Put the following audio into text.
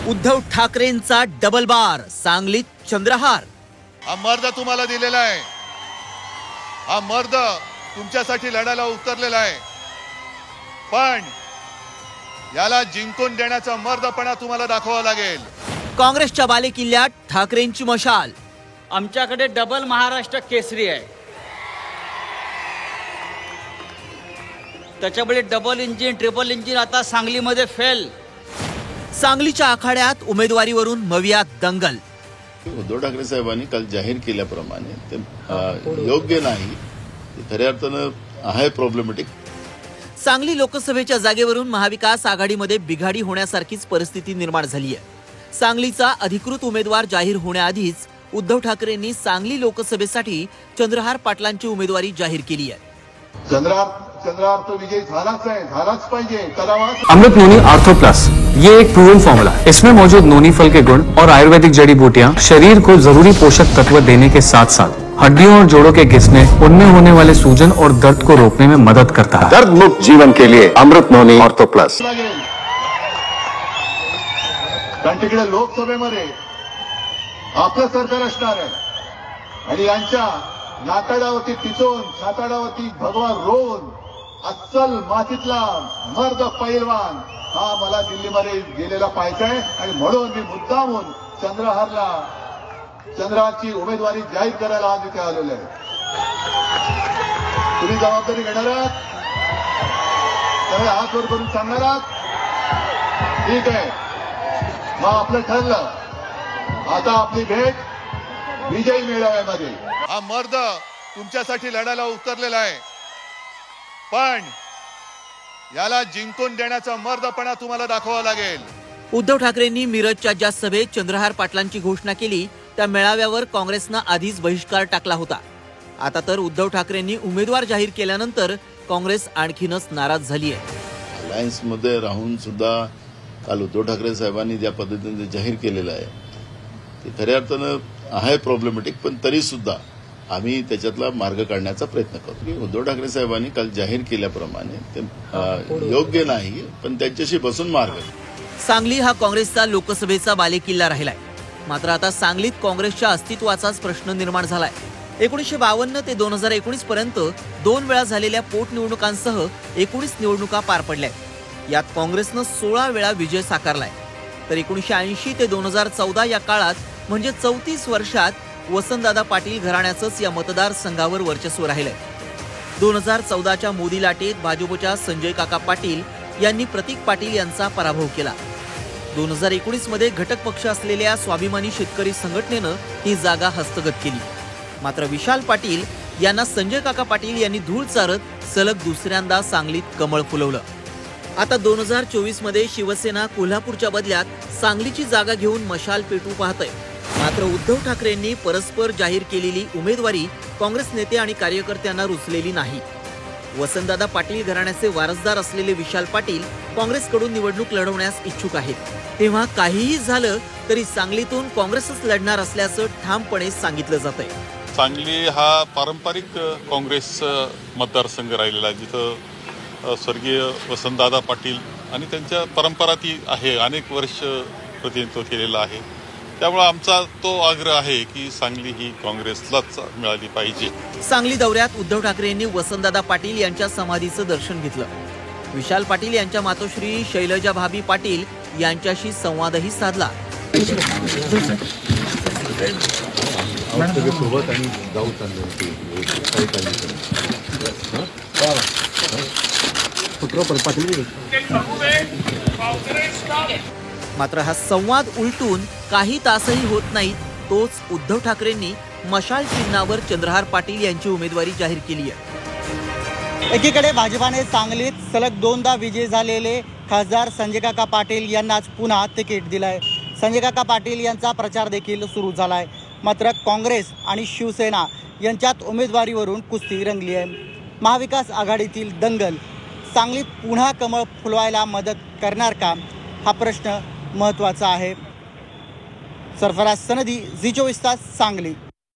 Uddhav ठाकरेंचा double बार, सांगलीत चंद्रहार। हा मर्द तुम्हाला दिलेला आहे, हा मर्द तुमच्यासाठी लढायला उतरलेला आहे, पण याला जिंकून देण्याचा मर्दपणा तुम्हाला दाखवावा लागेल। काँग्रेसच्या बालेकिल्ल्यात ठाकरेंची मशाल। आमच्याकडे डबल महाराष्ट्र केसरी आहे, त्याच्यामुळे डबल इंजिन ट्रिपल इंजिन आता सांगलीमध्ये फेल। सांगलीच्या आखाड्यात उमेदवारीवरून मवियात दंगल। उद्धव ठाकरे साहेबांनी काल जाहीर केल्याप्रमाणे ते योग्य नाही, खऱ्या अर्थानं आहे प्रॉब्लेमॅटिक। सांगली लोकसभेच्या जागेवरून महाविकास आघाडीमध्ये बिघाडी होण्यासारखीच परिस्थिती निर्माण झाली आहे। सांगलीचा अधिकृत उमेदवार जाहीर होण्याआधीच उद्धव ठाकरेंनी सांगली लोकसभेसाठी चंद्रहार पाटलांची उमेदवारी जाहीर केली आहे। चंद्रहार तो विजय झालाच पाहिजे। अमृत नोनी आर्थो प्लस, ये एक प्रूवन फॉर्मूला। इसमें मौजूद नोनी फल के गुण और आयुर्वेदिक जड़ी बूटियां शरीर को जरूरी पोषक तत्व देने के साथ साथ हड्डियों और जोड़ों के घिसने, उनमें होने वाले सूजन और दर्द को रोकने में मदद करता है। दर्द मुक्त जीवन के लिए अमृत नोनी आर्थो प्लस। कारण तिकडे लोकसभेमध्ये आपलं सरकार असणार आहे आणि यांच्या नाताडावरती पिचून छाताडावरती भगवा रोवून अस्सल मातीतला मर्द पैलवान हा मला दिल्लीमध्ये गेलेला पाहायचाय आणि म्हणून मी मुद्दामून चंद्रहारची उमेदवारी जाहीर करायला आज इथे आलेलो आहे। तुम्ही जबाबदारी घेणार आहात, त्यामुळे हात वर करून सांगणार आहात, ठीक आहे, मग आपलं ठरलं। आता आपली भेट विजयी मेळाव्यामध्ये। हा मर्द तुमच्यासाठी लढायला उतरलेला आहे, पण याला जिंकून देण्याचा मर्दपणा तुम्हाला दाखवावा लागेल। उद्धव ठाकरेंनी मिरजच्या ज्या सभेत चंद्रहार पाटलांची घोषणा केली त्या मेळाव्यावर काँग्रेसनं आधीच बहिष्कार टाकला होता। आता तर उद्धव ठाकरेंनी उमेदवार जाहीर केल्यानंतर काँग्रेस आणखीनच नाराज झाली आहे। अलायन्स मध्ये राहून सुद्धा काल उद्धव ठाकरे साहेबांनी ज्या पद्धतीने जाहीर केलेलं आहे ते खऱ्या अर्थानं आहे प्रॉब्लेमॅटिक, पण तरी सुद्धा आम्ही त्याच्यातला मार्ग काढण्याचा प्रयत्न करतो की उद्धव ठाकरे साहेबांनी काल जाहीर केल्याप्रमाणे ते योग्य नाही, पण त्यांच्याशी बसून मार्ग। सांगली हा काँग्रेसचा लोकसभेचा बालेकिल्ला राहिलाय, मात्र आता सांगलीत काँग्रेसच्या अस्तित्वाचाच प्रश्न निर्माण झालाय। 1952 ते 2019 पर्यंत 2 वेळा झालेल्या पोटनिवडणुकांसह 19 निवडणुका पार पडल्या। यात काँग्रेसनं 16 वेळा विजय साकारलाय, तर 1980 ते 2014 या काळात म्हणजे 34 वर्षात वसंतदादा पाटील घराण्याचंच या मतदारसंघावर वर्चस्व राहिलंय। 2014च्या मोदी लाटेत भाजपच्या संजय काका पाटील यांनी प्रतीक पाटील यांचा पराभव केला। 2019 मध्ये घटक पक्ष असलेल्या स्वाभिमानी शेतकरी संघटनेनं ही जागा हस्तगत केली, मात्र विशाल पाटील यांना संजय काका पाटील यांनी धूळ चारत सलग दुसऱ्यांदा सांगलीत कमळ फुलवलं। आता 2024 मध्ये शिवसेना कोल्हापूरच्या बदल्यात सांगलीची जागा घेऊन मशाल पेटू पाहतय, मात्र उद्धव ठाकरेंनी परस्पर जाहीर केलेली उमेदवारी काँग्रेस नेते आणि कार्यकर्त्यांना रुचलेली नाही। वसंतदादा पाटील घराण्याचे वारसदार असलेले विशाल पाटील काँग्रेसकडून निवडणूक लढवण्यास इच्छुक आहेत, तेव्हा काहीही झालं तरी सांगलीतून काँग्रेसच लढणार असल्याचं ठामपणे सांगितलं जातंय। सांगली हा पारंपरिक काँग्रेस मतदारसंघ राहिलेला आहे, जिथं स्वर्गीय वसंतदादा पाटील आणि त्यांच्या परंपरा ती आहे, अनेक वर्ष प्रतिनिधित्व केलेलं आहे। त्यामुळे आमचा तो आग्रह आहे की सांगली ही काँग्रेसलाच मिळाली पाहिजे। सांगली दौऱ्यात उद्धव ठाकरेंनी वसंतदादा पाटील यांच्या समाधीचं दर्शन घेतलं। विशाल पाटील यांच्या मातोश्री शैलजा भाभी पाटील यांच्याशी संवादही साधला। मात्र हा संवाद उलटून काही तासही होत नाहीत तोच उद्धव ठाकरेंनी मशाल चिन्हावर चंद्रहार पाटील यांची उमेदवारी जाहीर केली आहे। एकीकडे भाजपाने सांगलीत सलग 2दा विजय झालेले खासदार संजय काका पाटील यांनाच पुन्हा तिकीट दिलंय। संजय काका पाटील यांचा प्रचार देखील सुरू झालाय, मात्र काँग्रेस आणि शिवसेना यांच्यात उमेदवारीवरून कुस्ती रंगली आहे। महाविकास आघाडीतील दंगल सांगलीत पुन्हा कमळ फुलवायला मदत करणार का, हा प्रश्न महत्त्वाचा आहे। सरफराज सनदी, झी 24 तास, सांगली।